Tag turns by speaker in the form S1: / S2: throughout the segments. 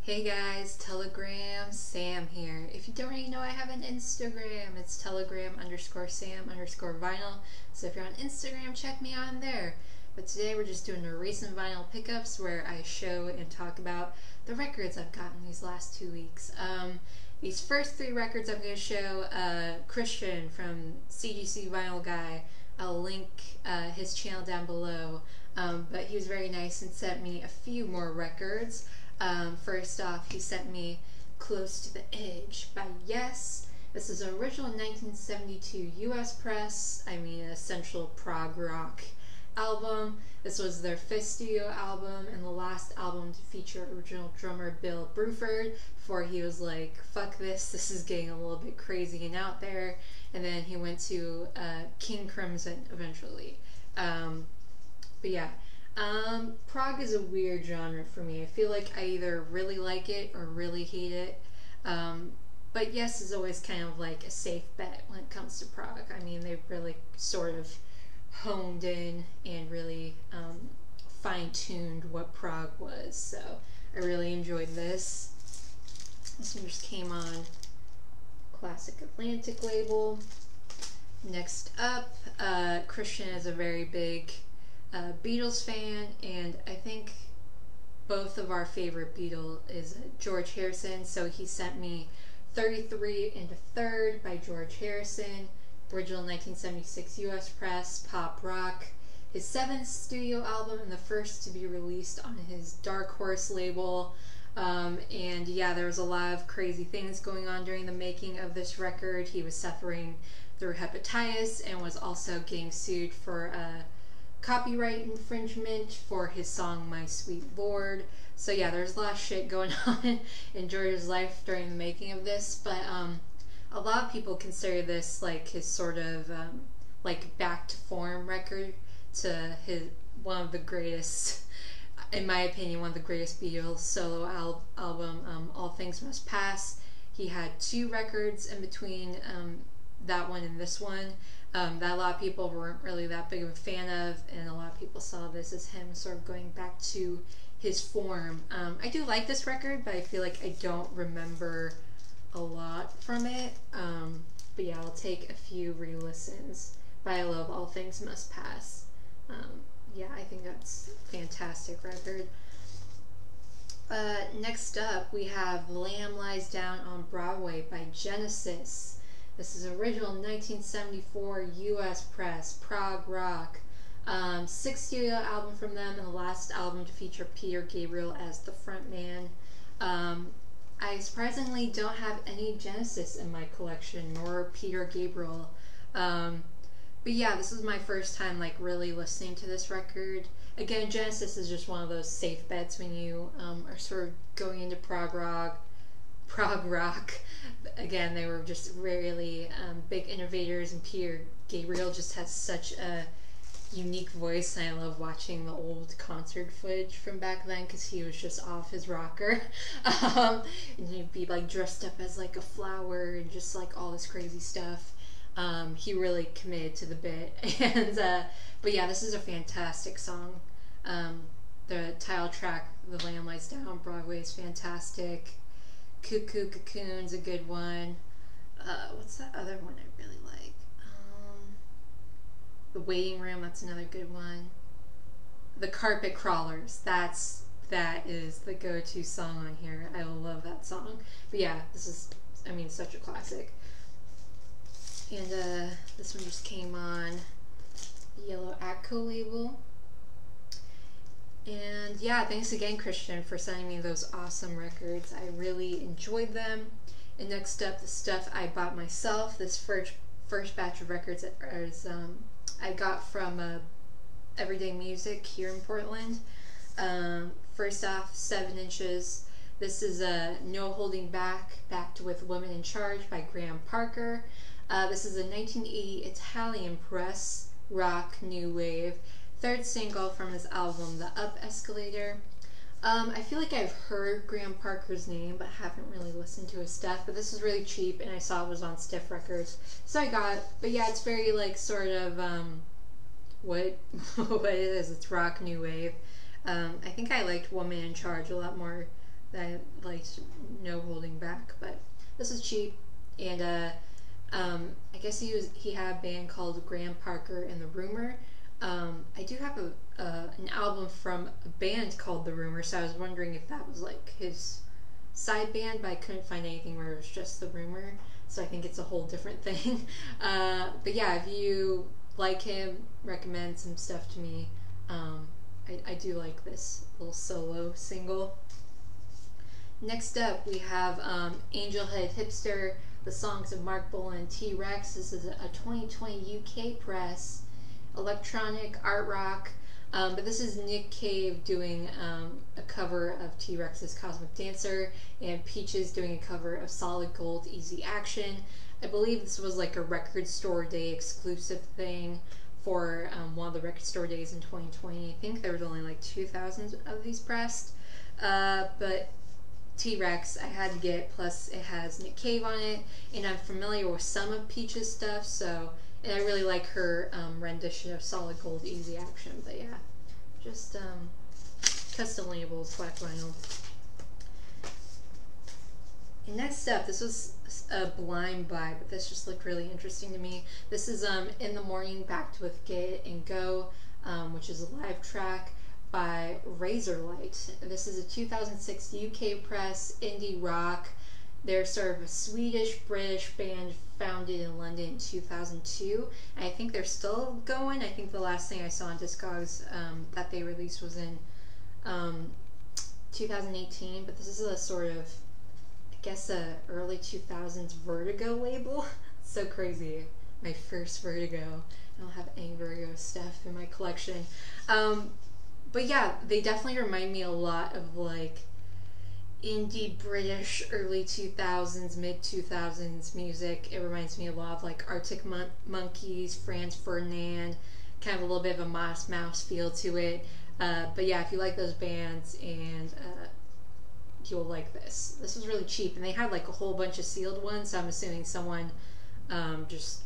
S1: Hey guys, Telegram Sam here. If you don't already know, I have an Instagram. It's telegram_Sam_vinyl. So if you're on Instagram, check me out on there. But today we're just doing the recent vinyl pickups where I show and talk about the records I've gotten these last 2 weeks. These first 3 records I'm going to show, Christian from CGC Vinyl Guy. I'll link his channel down below. But he was very nice and sent me a few more records. First off, he sent me Close to the Edge by Yes. This is an original 1972 US press, essential prog rock album. This was their 5th studio album and the last album to feature original drummer Bill Bruford before he was like, fuck this is getting a little bit crazy and out there. And then he went to King Crimson eventually. But yeah. Prog is a weird genre for me. I feel like I either really like it or really hate it. But Yes is always kind of like a safe bet when it comes to prog. I mean, they've really sort of honed in and really fine-tuned what prog was. So I really enjoyed this. This one just came on Classic Atlantic label. Next up, Christian is a very big Beatles fan, and I think both of our favorite Beatle is George Harrison, so he sent me 33 1/3 by George Harrison, original 1976 US press, pop rock, his 7th studio album and the first to be released on his Dark Horse label. And yeah, there was a lot of crazy things going on during the making of this record. He was suffering through hepatitis and was also getting sued for copyright infringement for his song My Sweet Lord. So yeah, there's a lot of shit going on in George's life during the making of this, but a lot of people consider this like his sort of like back to form record, to his one of the greatest, in my opinion, one of the greatest Beatles solo album, All Things Must Pass. He had 2 records in between that one and this one. That a lot of people weren't really that big of a fan of, and a lot of people saw this as him sort of going back to his form. I do like this record, but I feel like I don't remember a lot from it. But yeah, I'll take a few re-listens. But I love All Things Must Pass. Yeah, I think that's a fantastic record. Next up, we have Lamb Lies Down on Broadway by Genesis. This is original 1974 US press, prog rock. 6th studio album from them, and the last album to feature Peter Gabriel as the frontman. I surprisingly don't have any Genesis in my collection, nor Peter Gabriel. But yeah, this is my first time like really listening to this record. Again, Genesis is just one of those safe bets when you are sort of going into prog rock. Again, they were just really big innovators, and Peter Gabriel just has such a unique voice, and I love watching the old concert footage from back then because he was just off his rocker. And he'd be like dressed up as like a flower and just like all this crazy stuff. He really committed to the bit. And but yeah, this is a fantastic song. The title track, The Lamb Lies Down on Broadway, is fantastic. Cuckoo Cocoon's a good one. What's that other one I really like? The Waiting Room, that's another good one. The Carpet Crawlers, that is the go-to song on here. I love that song. But yeah, this is, such a classic. And this one just came on the Yellow Atco label. And yeah, thanks again, Christian, for sending me those awesome records. I really enjoyed them. And next up, the stuff I bought myself. This first batch of records is, I got from Everyday Music here in Portland. First off, 7 inches. This is No Holding Back, Backed with Women in Charge by Graham Parker. This is a 1980 Italian press, rock, new wave. 3rd single from his album, The Up Escalator. I feel like I've heard Graham Parker's name, but haven't really listened to his stuff. But this is really cheap, and I saw it was on Stiff Records, so I got it. But yeah, it's very like sort of what what it is. It's rock, new wave. I think I liked Woman in Charge a lot more that likes no holding back. But this is cheap, and I guess he had a band called Graham Parker and the Rumor. I do have an album from a band called The Rumor, so I was wondering if that was like his side band, but I couldn't find anything where it was just The Rumor, so I think it's a whole different thing. But yeah, if you like him, recommend some stuff to me. I do like this little solo single. Next up, we have Angelhead Hipster, the songs of Mark Bolan and T-Rex. This is a 2020 UK press, electronic art rock. But this is Nick Cave doing a cover of T-Rex's Cosmic Dancer, and Peaches doing a cover of Solid Gold Easy Action. I believe this was like a Record Store Day exclusive thing for one of the Record Store Days in 2020. I think there was only like 2,000 of these pressed. But T-Rex I had to get, plus it has Nick Cave on it, and I'm familiar with some of Peach's stuff, so, and I really like her rendition of Solid Gold Easy Action. But yeah, just custom labels, black vinyl. And next up, this was a blind buy, but this just looked really interesting to me. This is In the Morning Backed with Get and Go, which is a live track by Razorlight. This is a 2006 UK press indie rock. They're sort of a Swedish-British band founded in London in 2002. And I think they're still going. I think the last thing I saw on Discogs that they released was in 2018. But this is a sort of, I guess, a early 2000s Vertigo label. So crazy. My first Vertigo. I don't have any Vertigo stuff in my collection. But yeah, they definitely remind me a lot of like indie British early 2000s, mid 2000s music. It reminds me a lot of like Arctic Monkeys, Franz Ferdinand, kind of a little bit of a Modest Mouse feel to it. But yeah, if you like those bands, and you'll like this. This was really cheap, and they had like a whole bunch of sealed ones, so I'm assuming someone just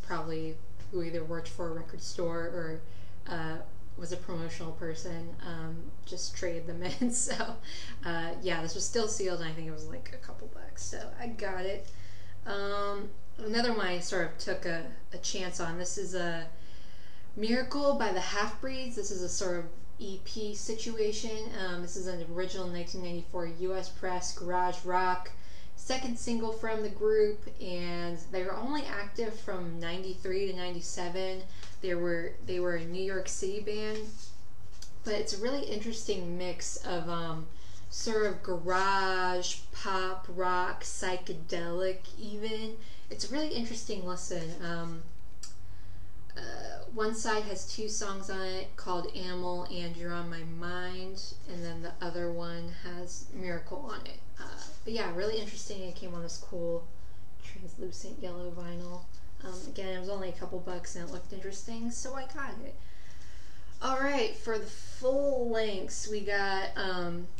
S1: probably who either worked for a record store or was a promotional person, just traded them in. So yeah, this was still sealed, and I think it was like a couple bucks, so I got it. Another one I sort of took a chance on. This is a Miracle by the Half-Breeds. This is a sort of EP situation. This is an original 1994 US press garage rock, second single from the group, and they were only active from 93 to 97. They were a New York City band, but it's a really interesting mix of sort of garage, pop, rock, psychedelic even. It's a really interesting listen. One side has two songs on it called Animal and You're on My Mind, and then the other one has Miracle on it. But yeah, really interesting. It came on this cool translucent yellow vinyl. Again, it was only a couple bucks and it looked interesting, so I got it. Alright, for the full lengths, we got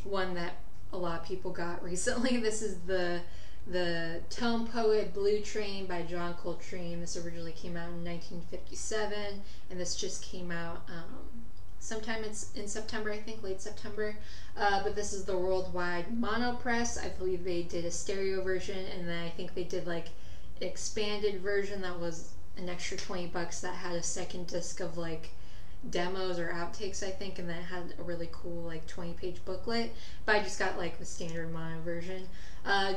S1: one that a lot of people got recently. This is the Tone Poet Blue Train by John Coltrane. This originally came out in 1957, and this just came out sometime in September, I think, late September. But this is the worldwide mono press. I believe they did a stereo version, and then I think they did like expanded version that was an extra 20 bucks that had a second disc of like demos or outtakes, I think, and then it had a really cool like 20-page booklet. But I just got like the standard mono version.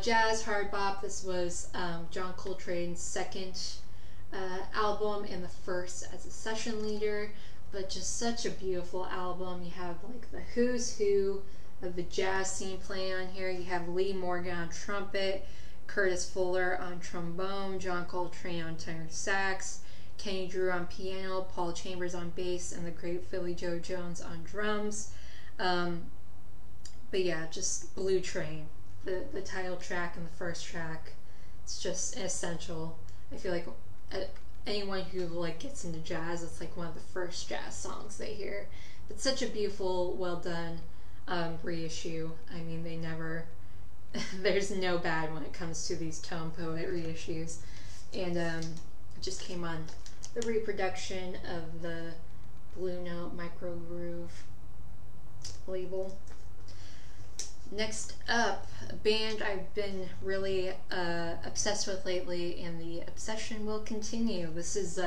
S1: Jazz Hard Bop. This was John Coltrane's second album and the first as a session leader, but just such a beautiful album. You have like the who's who of the jazz scene playing on here. You have Lee Morgan on trumpet, Curtis Fuller on trombone, John Coltrane on tenor sax, Kenny Drew on piano, Paul Chambers on bass, and the great Philly Joe Jones on drums. But yeah, just Blue Train, the title track and the first track, it's just essential. I feel like anyone who like gets into jazz, it's like one of the first jazz songs they hear. It's such a beautiful, well done reissue. I mean, they never there's no bad when it comes to these Tone Poet reissues. And it just came on the reproduction of the Blue Note Micro Groove label. Next up, a band I've been really obsessed with lately, and the obsession will continue. This is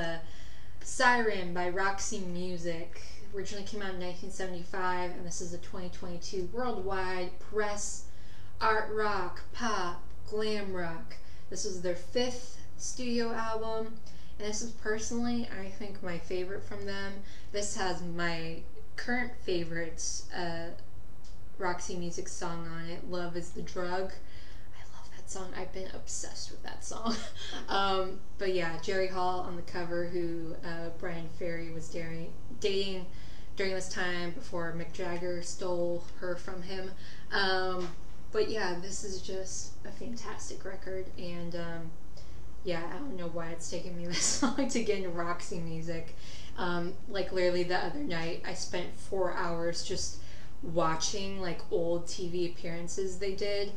S1: Siren by Roxy Music. Originally came out in 1975, and this is a 2022 worldwide press art rock, pop, glam rock. This was their 5th studio album, and this is personally, I think, my favorite from them. This has my current favorites Roxy Music song on it, Love is the Drug. I love that song. I've been obsessed with that song. But yeah, Jerry Hall on the cover, who Brian Ferry was dating during this time before Mick Jagger stole her from him. But yeah, this is just a fantastic record, and yeah, I don't know why it's taken me this long to get into Roxy Music. Like literally the other night, I spent 4 hours just watching like old TV appearances they did.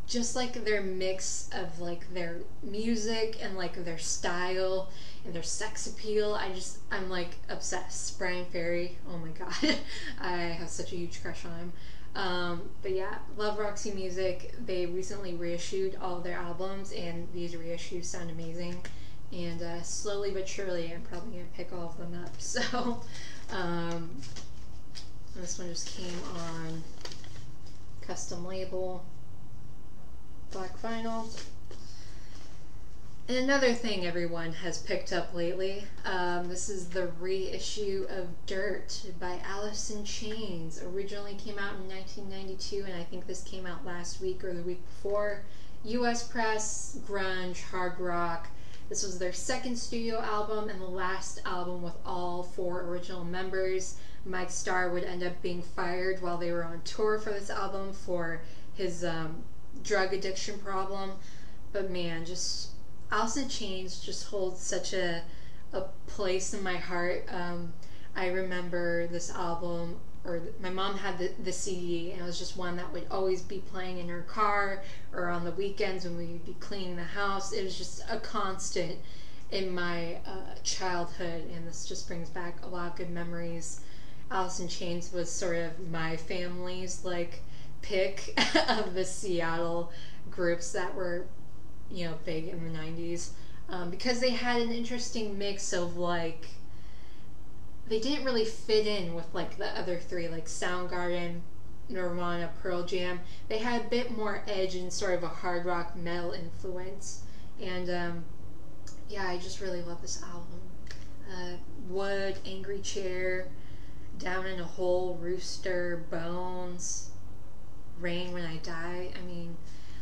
S1: Just like their mix of like their music and like their style and their sex appeal. I'm like obsessed. Brian Ferry, oh my god. I have such a huge crush on him. But yeah, love Roxy Music. They recently reissued all of their albums, and these reissues sound amazing. And slowly but surely, I'm probably going to pick all of them up. So, this one just came on custom label, black vinyl. And another thing everyone has picked up lately, this is the reissue of Dirt by Alice in Chains. Originally came out in 1992, and I think this came out last week or the week before. US press, grunge, hard rock. This was their 2nd studio album and the last album with all 4 original members. Mike Starr would end up being fired while they were on tour for this album for his drug addiction problem. But man, just Alice in Chains just holds such a place in my heart. I remember this album, or my mom had the CD, and it was just one that would always be playing in her car or on the weekends when we would be cleaning the house. It was just a constant in my childhood, and this just brings back a lot of good memories. Alice in Chains was sort of my family's like pick of the Seattle groups that were, you know, big in the 90s, because they had an interesting mix of like, they didn't really fit in with like the other 3, like Soundgarden, Nirvana, Pearl Jam. They had a bit more edge and sort of a hard rock metal influence, and yeah, I just really love this album. Wood, Angry Chair, Down in a Hole, Rooster, Bones, Rain When I Die. I mean,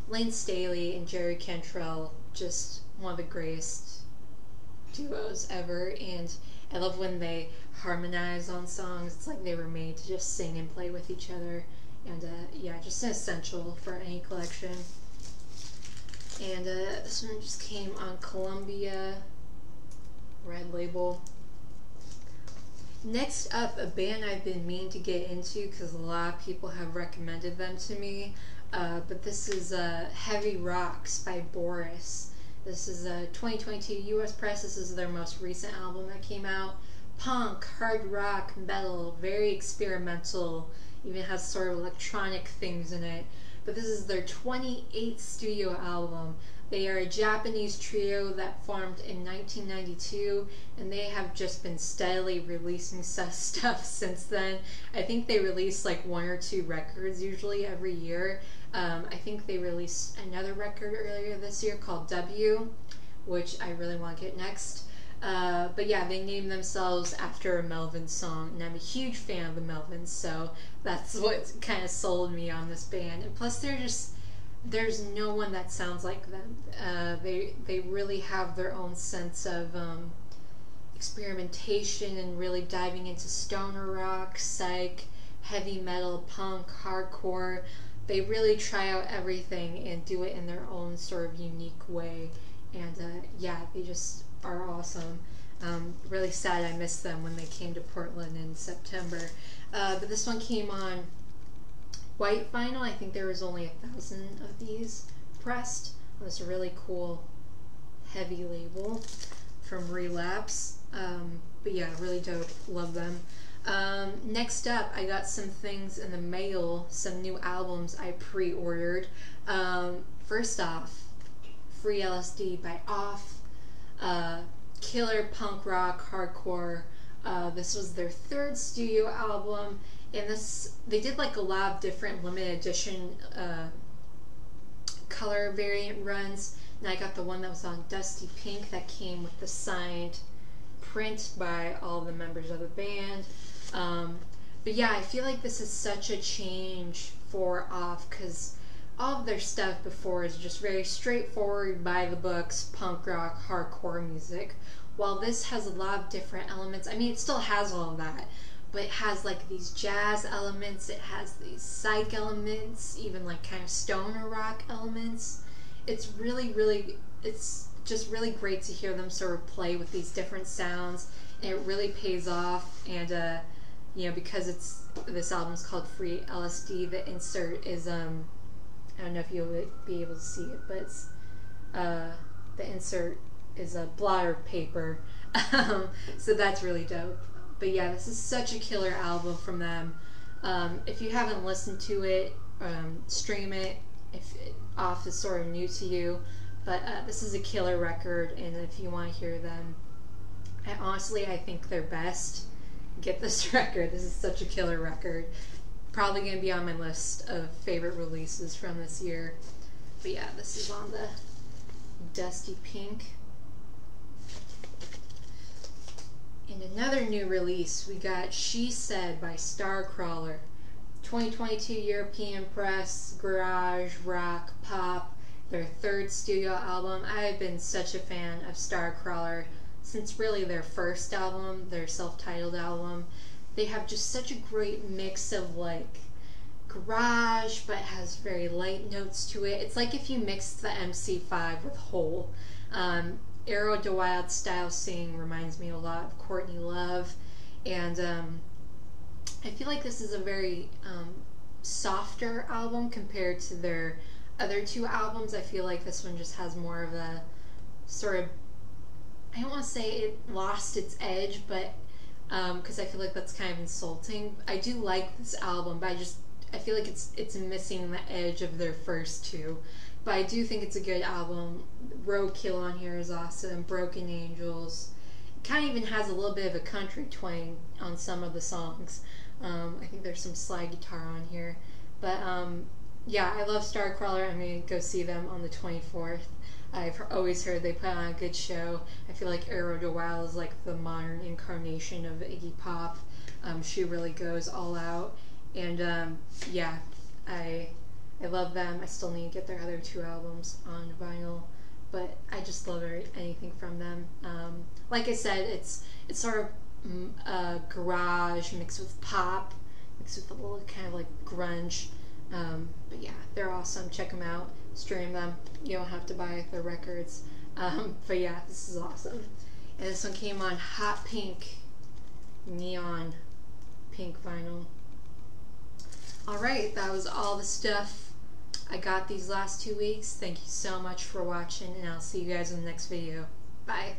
S1: Lane Staley and Jerry Cantrell, just one of the greatest duos ever, and I love when they harmonize on songs. It's like they were made to just sing and play with each other, and yeah, just an essential for any collection. And this one just came on Columbia, red label. Next up, a band I've been meaning to get into because a lot of people have recommended them to me, but this is Heavy Rocks by Boris. This is a 2022 US press. This is their most recent album that came out. Punk, hard rock, metal, very experimental, even has sort of electronic things in it. But this is their 28th studio album. They are a Japanese trio that formed in 1992, and they have just been steadily releasing stuff since then. I think they release like 1 or 2 records usually every year. I think they released another record earlier this year called W, which I really want to get next. But yeah, they named themselves after a Melvins song, and I'm a huge fan of the Melvins, so that's what kind of sold me on this band. And plus, there's no one that sounds like them. They really have their own sense of experimentation and really diving into stoner rock, psych, heavy metal, punk, hardcore. They really try out everything and do it in their own sort of unique way. And yeah, they just are awesome. Really sad I missed them when they came to Portland in September. But this one came on white vinyl. I think there was only 1,000 of these pressed. It was a really cool heavy label from Relapse. But yeah, really dope. Love them. Next up, I got some things in the mail, some new albums I pre-ordered. First off, Free LSD by Off, killer punk rock, hardcore. This was their third studio album, and they did like a lot of different limited edition color variant runs, and I got the one that was on Dusty Pink that came with the signed print by all the members of the band. But yeah, I feel like this is such a change for Off, because all of their stuff before is just very straightforward, by the books, punk rock, hardcore music, while this has a lot of different elements. I mean, it still has all of that, but it has like these jazz elements, it has these psych elements, even like kind of stoner rock elements. It's just really great to hear them sort of play with these different sounds, and it really pays off. And you know, because this album's called Free LSD, the insert is I don't know if you'll be able to see it, but it's, the insert is a blotter paper, so that's really dope. But yeah, this is such a killer album from them. If you haven't listened to it, stream it if Off is sort of new to you. But this is a killer record, and if you want to hear them, I think they're best. Get this record. This is such a killer record. Probably going to be on my list of favorite releases from this year. But yeah, this is on the Dusty Pink. And another new release, we got She Said by Starcrawler. 2022 European press, garage, rock, pop, their third studio album. I have been such a fan of Starcrawler since really their first album, their self-titled album. They have just such a great mix of like garage, but has very light notes to it. It's like if you mixed the MC5 with Hole. Arrow de Wild style singing reminds me a lot of Courtney Love, and I feel like this is a very softer album compared to their other two albums. I feel like this one just has more of a sort of, I don't want to say it lost its edge, but because I feel like that's kind of insulting. I do like this album, but I feel like it's missing the edge of their first two. But I do think it's a good album. Roadkill on here is awesome. Broken Angels. It kind of even has a little bit of a country twang on some of the songs. I think there's some slide guitar on here. But yeah, I love Starcrawler. I'm going to go see them on the 24th. I've always heard they put on a good show. I feel like Arrow de Wild is like the modern incarnation of Iggy Pop. She really goes all out. And yeah, I love them. I still need to get their other two albums on vinyl, but I just love anything from them. Like I said, it's sort of garage mixed with pop, mixed with a little kind of like grunge. But yeah, they're awesome. Check them out. Stream them. You don't have to buy their records. But yeah, this is awesome. And this one came on hot pink, neon pink vinyl. Alright, that was all the stuff I got these last 2 weeks. Thank you so much for watching, and I'll see you guys in the next video. Bye.